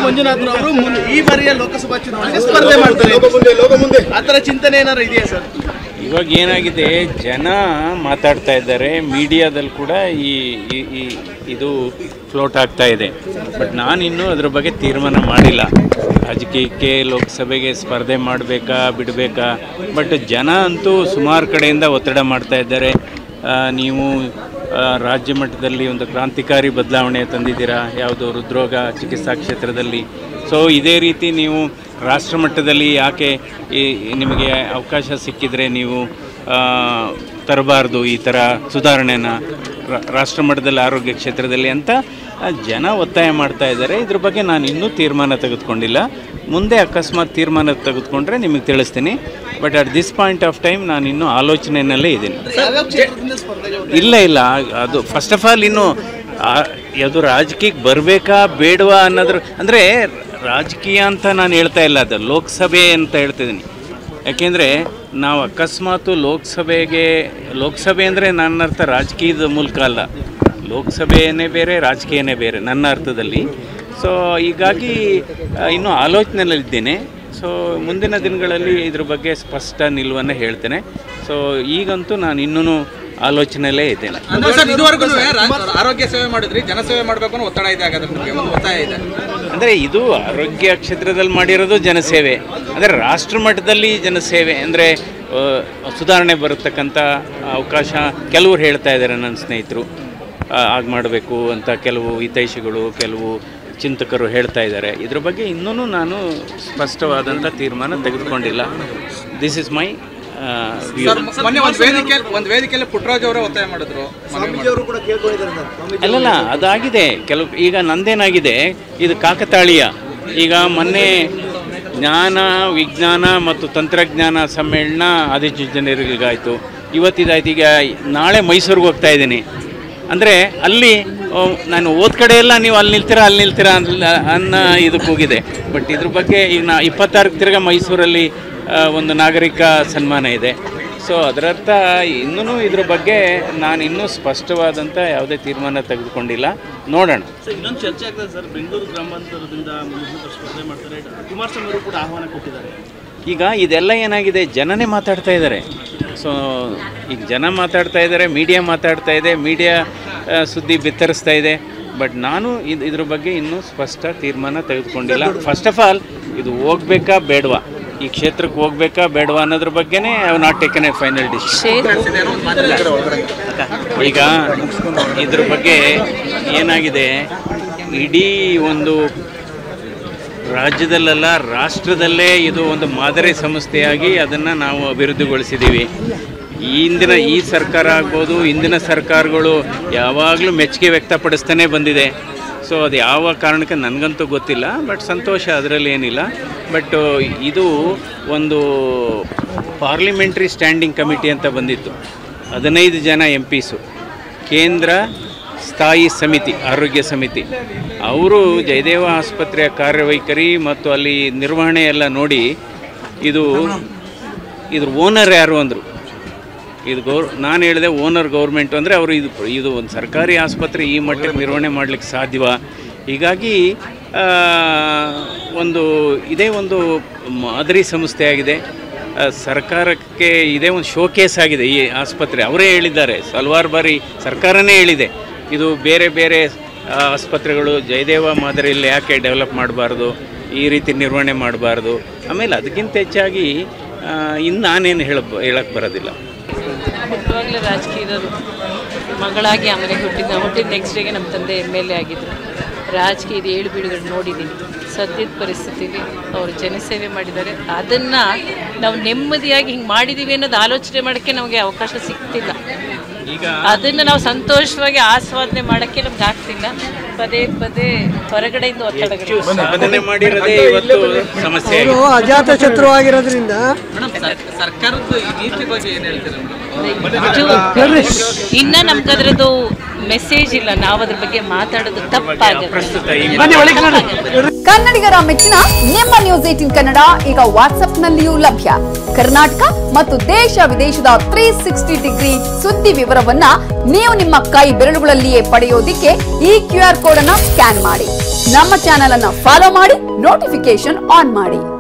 ಮಂಜುನಾಥ್ ಅವರು ಈ ಬಾರಿಯ ಲೋಕಸಭಾ ಚುನಾವಣೆಗೆ ಸ್ಪರ್ಧೆ ಮಾಡ್ತಾರೆ, ಆತರ ಚಿಂತನೆ ಏನಾರು ಇದೆಯಾ ಸರ್? ಇವಾಗ ಏನಾಗಿದೆ, ಜನ ಮಾತಾಡ್ತಾ ಇದ್ದಾರೆ, ಮೀಡಿಯಾದಲ್ಲಿ ಕೂಡ ಇದು ಫ್ಲೋಟ್ ಆಗ್ತಾ ಇದೆ. ಬಟ್ ನಾನಿನ್ನೂ ಅದ್ರ ಬಗ್ಗೆ ತೀರ್ಮಾನ ಮಾಡಿಲ್ಲ. ರಾಜಕೀಯಕ್ಕೆ ಲೋಕಸಭೆಗೆ ಸ್ಪರ್ಧೆ ಮಾಡಬೇಕಾ ಬಿಡಬೇಕಾ. ಬಟ್ ಜನ ಅಂತೂ ಸುಮಾರು ಕಡೆಯಿಂದ ಒತ್ತಡ ಮಾಡ್ತಾ ಇದ್ದಾರೆ. ನೀವು ರಾಜ್ಯ ಮಟ್ಟದಲ್ಲಿ ಒಂದು ಕ್ರಾಂತಿಕಾರಿ ಬದಲಾವಣೆ ತಂದಿದ್ದೀರಾ, ಯಾವುದು ಹೃದ್ರೋಗ ಚಿಕಿತ್ಸಾ ಕ್ಷೇತ್ರದಲ್ಲಿ. ಸೊ ಇದೇ ರೀತಿ ನೀವು ರಾಷ್ಟ್ರ ಮಟ್ಟದಲ್ಲಿ ಯಾಕೆ ನಿಮಗೆ ಅವಕಾಶ ಸಿಕ್ಕಿದರೆ ನೀವು ತರಬಾರ್ದು ಈ ಥರ ಸುಧಾರಣೆನ ರಾಷ್ಟ್ರ ಮಟ್ಟದಲ್ಲಿ ಆರೋಗ್ಯ ಕ್ಷೇತ್ರದಲ್ಲಿ ಅಂತ ಜನ ಒತ್ತಾಯ ಮಾಡ್ತಾ ಇದ್ದಾರೆ. ಇದ್ರ ಬಗ್ಗೆ ನಾನು ಇನ್ನೂ ತೀರ್ಮಾನ ತೆಗೆದುಕೊಂಡಿಲ್ಲ. ಮುಂದೆ ಅಕಸ್ಮಾತ್ ತೀರ್ಮಾನ ತೆಗೆದುಕೊಂಡ್ರೆ ನಿಮಗೆ ತಿಳಿಸ್ತೀನಿ. But at this point of time ನಾನು ಇನ್ನೂ ಆಲೋಚನೆಯಲ್ಲೇ ಇದ್ದೀನಿ. ಇಲ್ಲ ಅದು ಫಸ್ಟ್ ಆಫ್ ಆಲ್ ಇನ್ನು ಅದು ರಾಜಕೀಯಕ್ಕೆ ಬರಬೇಕಾ ಬೇಡವಾ ಅನ್ನೋದ್ರ ಅಂದರೆ ರಾಜಕೀಯ ಅಂತ ನಾನು ಹೇಳ್ತಾ ಇಲ್ಲ, ಅದು ಲೋಕಸಭೆ ಅಂತ ಹೇಳ್ತಿದ್ದೀನಿ. ಯಾಕೆಂದರೆ ನಾವು ಅಕಸ್ಮಾತು ಲೋಕಸಭೆ ಅಂದರೆ ನನ್ನ ಅರ್ಥ ರಾಜಕೀಯದ ಮೂಲಕ ಅಲ್ಲ, ಲೋಕಸಭೆಯೇ ಬೇರೆ ರಾಜಕೀಯನೇ ಬೇರೆ ನನ್ನ ಅರ್ಥದಲ್ಲಿ. ಸೊ ಹೀಗಾಗಿ ಇನ್ನೂ ಆಲೋಚನೆಯಲ್ಲಿದ್ದೇನೆ. ಸೊ ಮುಂದಿನ ದಿನಗಳಲ್ಲಿ ಇದ್ರ ಬಗ್ಗೆ ಸ್ಪಷ್ಟ ನಿಲುವನ್ನು ಹೇಳ್ತೇನೆ. ಸೊ ಈಗಂತೂ ನಾನು ಇನ್ನೂ ಆಲೋಚನೆಯಲ್ಲೇ ಇದ್ದೇನೆ. ಆರೋಗ್ಯ ಸೇವೆ ಮಾಡಿದ್ರಿ, ಜನಸೇವೆ ಮಾಡಬೇಕು ಅನ್ನೋ ಒತ್ತಡ ಇದೆ, ಒತ್ತಾಯ ಇದೆ. ಅಂದರೆ ಇದು ಆರೋಗ್ಯ ಕ್ಷೇತ್ರದಲ್ಲಿ ಮಾಡಿರೋದು ಜನಸೇವೆ, ಅಂದರೆ ರಾಷ್ಟ್ರ ಮಟ್ಟದಲ್ಲಿ ಜನಸೇವೆ ಅಂದರೆ ಸುಧಾರಣೆ ಬರತಕ್ಕಂಥ ಅವಕಾಶ ಕೆಲವರು ಹೇಳ್ತಾ ಇದ್ದಾರೆ. ನನ್ನ ಸ್ನೇಹಿತರು ಆಗ ಮಾಡಬೇಕು ಅಂತ ಕೆಲವು ಹಿತೈಷಿಗಳು, ಕೆಲವು ಚಿಂತಕರು ಹೇಳ್ತಾ ಇದ್ದಾರೆ. ಇದ್ರ ಬಗ್ಗೆ ಇನ್ನೂ ನಾನು ಸ್ಪಷ್ಟವಾದಂಥ ತೀರ್ಮಾನ ತೆಗೆದುಕೊಂಡಿಲ್ಲ. ದಿಸ್ ಇಸ್ ಮೈ ಒಂದು ವೇದಿಕೆಯಲ್ಲಿ ಪುಟ್ಟರಾಜ್ ಅವರೇ ಒತ್ತಾಯ ಮಾಡಿದ್ರು, ಅಲ್ಲಲ್ಲ ಅದಾಗಿದೆ ಕೆಲವು. ಈಗ ನಂದೇನಾಗಿದೆ, ಇದು ಕಾಕತಾಳೀಯ. ಈಗ ಮೊನ್ನೆ ಜ್ಞಾನ ವಿಜ್ಞಾನ ಮತ್ತು ತಂತ್ರಜ್ಞಾನ ಸಮ್ಮೇಳನ 15 ಜನರಿಗಾಯಿತು, ಇವತ್ತಿದಾಯ್ತು. ಈಗ ನಾಳೆ ಮೈಸೂರಿಗೆ ಹೋಗ್ತಾ ಇದ್ದೀನಿ. ಅಂದರೆ ಅಲ್ಲಿ ನಾನು ಓದ್ ಕಡೆ ಎಲ್ಲ ನೀವು ಅಲ್ಲಿ ನಿಲ್ತೀರಾ ಅನ್ನೋ ಇದಕ್ಕೆ ಹೋಗಿದೆ. ಬಟ್ ಇದ್ರ ಬಗ್ಗೆ ಈಗ 26 ತಿರ್ಗ ಮೈಸೂರಲ್ಲಿ ಒಂದು ನಾಗರಿಕ ಸನ್ಮಾನ ಇದೆ. ಸೊ ಅದರರ್ಥ ಇನ್ನೂ ಇದ್ರ ಬಗ್ಗೆ ನಾನು ಇನ್ನೂ ಸ್ಪಷ್ಟವಾದಂಥ ಯಾವುದೇ ತೀರ್ಮಾನ ತೆಗೆದುಕೊಂಡಿಲ್ಲ. ನೋಡೋಣ. ಇನ್ನೊಂದು ಚರ್ಚೆ ಆಗ್ತದೆ ಸರ್, ಬೆಂಗಳೂರು ಗ್ರಾಮಾಂತರದಿಂದ ಸ್ಪರ್ಧೆ ಮಾಡ್ತಾರೆ, ಕುಮಾರಸ್ವಾಮಿ ಅವರು ಕೂಡ ಆಹ್ವಾನ ಕೊಟ್ಟಿದ್ದಾರೆ. ಈಗ ಇದೆಲ್ಲ ಏನಾಗಿದೆ, ಜನನೇ ಮಾತಾಡ್ತಾ ಇದ್ದಾರೆ. ಸೊ ಈಗ ಜನ ಮಾತಾಡ್ತಾ ಇದ್ದಾರೆ, ಮೀಡಿಯಾ ಮಾತಾಡ್ತಾ ಇದೆ, ಮೀಡಿಯಾ ಸುದ್ದಿ ಬಿತ್ತರಿಸ್ತಾ ಇದೆ. ಬಟ್ ನಾನು ಇದ್ರ ಬಗ್ಗೆ ಇನ್ನೂ ಸ್ಪಷ್ಟ ತೀರ್ಮಾನ ತೆಗೆದುಕೊಂಡಿಲ್ಲ. ಫಸ್ಟ್ ಆಫ್ ಆಲ್ ಇದು ಹೋಗ್ಬೇಕಾ ಬೇಡವಾ, ಈ ಕ್ಷೇತ್ರಕ್ಕೆ ಹೋಗ್ಬೇಕಾ ಬೇಡವಾ ಅನ್ನೋದ್ರ ಬಗ್ಗೆನೇ not taken A final decision. ಈಗ ಇದ್ರ ಬಗ್ಗೆ ಏನಾಗಿದೆ, ಇಡೀ ಒಂದು ರಾಜ್ಯದಲ್ಲೆಲ್ಲ ರಾಷ್ಟ್ರದಲ್ಲೇ ಇದು ಒಂದು ಮಾದರಿ ಸಂಸ್ಥೆಯಾಗಿ ಅದನ್ನು ನಾವು ಅಭಿವೃದ್ಧಿಗೊಳಿಸಿದ್ದೀವಿ. ಈ ಸರ್ಕಾರ ಆಗ್ಬೋದು, ಇಂದಿನ ಸರ್ಕಾರಗಳು ಯಾವಾಗಲೂ ಮೆಚ್ಚುಗೆ ವ್ಯಕ್ತಪಡಿಸ್ತಾನೆ ಬಂದಿದೆ. ಸೊ ಅದು ಯಾವ ಕಾರಣಕ್ಕೆ ನನಗಂತೂ ಗೊತ್ತಿಲ್ಲ. ಬಟ್ ಸಂತೋಷ, ಅದರಲ್ಲಿ ಏನಿಲ್ಲ. ಬಟ್ ಇದು ಒಂದು ಪಾರ್ಲಿಮೆಂಟ್ರಿ ಸ್ಟ್ಯಾಂಡಿಂಗ್ ಕಮಿಟಿ ಅಂತ ಬಂದಿತ್ತು, 15 ಜನ MPs, ಕೇಂದ್ರ ಸ್ಥಾಯಿ ಸಮಿತಿ, ಆರೋಗ್ಯ ಸಮಿತಿ. ಅವರು ಜಯದೇವ ಆಸ್ಪತ್ರೆಯ ಕಾರ್ಯವೈಖರಿ ಮತ್ತು ಅಲ್ಲಿ ನಿರ್ವಹಣೆ ಎಲ್ಲ ನೋಡಿ ಇದ್ರ ಓನರ್ ಯಾರು ಅಂದರು. ನಾನು ಹೇಳಿದೆ ಓನರ್ ಗೌರ್ಮೆಂಟು. ಅಂದರೆ ಅವರು ಇದು ಒಂದು ಸರ್ಕಾರಿ ಆಸ್ಪತ್ರೆ ಈ ಮಟ್ಟಕ್ಕೆ ನಿರ್ವಹಣೆ ಮಾಡಲಿಕ್ಕೆ ಸಾಧ್ಯವಾ? ಹೀಗಾಗಿ ಇದೇ ಒಂದು ಮಾದರಿ ಸಂಸ್ಥೆಯಾಗಿದೆ. ಸರ್ಕಾರಕ್ಕೆ ಇದೇ ಒಂದು ಶೋಕೇಸ್ ಆಗಿದೆ ಈ ಆಸ್ಪತ್ರೆ. ಅವರೇ ಹೇಳಿದ್ದಾರೆ, ಹಲವಾರು ಬಾರಿ ಸರ್ಕಾರನೇ ಹೇಳಿದೆ, ಇದು ಬೇರೆ ಬೇರೆ ಆಸ್ಪತ್ರೆಗಳು ಜಯದೇವ ಮಾದರಿಯಲ್ಲಿ ಯಾಕೆ ಡೆವಲಪ್ ಮಾಡಬಾರ್ದು, ಈ ರೀತಿ ನಿರ್ವಹಣೆ ಮಾಡಬಾರ್ದು. ಆಮೇಲೆ ಅದಕ್ಕಿಂತ ಹೆಚ್ಚಾಗಿ ಇನ್ನು ನಾನೇನು ಹೇಳಕ್ಕೆ ಬರೋದಿಲ್ಲ. ಹುಟ್ಟುವಾಗಲೇ ರಾಜಕೀಯದವರು ಮಗಳಾಗಿ ಆಮೇಲೆ ಹುಟ್ಟಿದ ನೆಕ್ಸ್ಟ್ ಡೇಗೆ ನಮ್ಮ ತಂದೆ MLA ಆಗಿದ್ದರು. ರಾಜಕೀಯದ ಏಳುಬೀಳುಗಳು ನೋಡಿದ್ದೀನಿ. ಸದ್ಯದ ಪರಿಸ್ಥಿತಿಲಿ ಅವರು ಜನಸೇವೆ ಮಾಡಿದ್ದಾರೆ. ಅದನ್ನು ನಾವು ನೆಮ್ಮದಿಯಾಗಿ ಹಿಂಗೆ ಮಾಡಿದ್ದೀವಿ ಅನ್ನೋದು ಆಲೋಚನೆ ಮಾಡೋಕ್ಕೆ ನಮಗೆ ಅವಕಾಶ ಸಿಗ್ತಿಲ್ಲ. ಅದನ್ನು ನಾವು ಸಂತೋಷವಾಗಿ ಆಸ್ವಾದನೆ ಮಾಡೋಕ್ಕೆ ನಮ್ಗೆ ಆಗ್ತಿಲ್ಲ. ಪದೇ ಪದೇ ಹೊರಗಡೆಯಿಂದ ಒತ್ತಡಗಳು ಅಜಾತ ಶತ್ರುವಾಗಿರೋದ್ರಿಂದ ಸರ್ಕಾರದ ನೀತಿ ಬಗ್ಗೆ ಏನು ಹೇಳ್ತೀರಾ? ಇನ್ನ ನಮ್ಗೆ ಅದರದ್ದು ಮೆಸೇಜ್ ಇಲ್ಲ, ನಾವು ಅದ್ರ ಬಗ್ಗೆ ಮಾತಾಡೋದು ತಪ್ಪಾಗುತ್ತೆ. ಕನ್ನಡಿಗರ ಮೆಚ್ಚಿನ ನಿಮ್ಮ ನ್ಯೂಸ್ 18 ಕನ್ನಡ ಈಗ ವಾಟ್ಸ್ಆಪ್ನಲ್ಲಿಯೂ ಲಭ್ಯ. ಕರ್ನಾಟಕ ಮತ್ತು ದೇಶ ವಿದೇಶದ 360 ಡಿಗ್ರಿ ಸುದ್ದಿ ವಿವರವನ್ನ ನೀವು ನಿಮ್ಮ ಕೈ ಬೆರಳುಗಳಲ್ಲಿಯೇ ಪಡೆಯೋದಿಕ್ಕೆ ಈ QR ಕೋಡ್ ಅನ್ನ ಸ್ಕ್ಯಾನ್ ಮಾಡಿ. ನಮ್ಮ ಚಾನೆಲ್ ಅನ್ನ ಫಾಲೋ ಮಾಡಿ, ನೋಟಿಫಿಕೇಶನ್ ಆನ್ ಮಾಡಿ.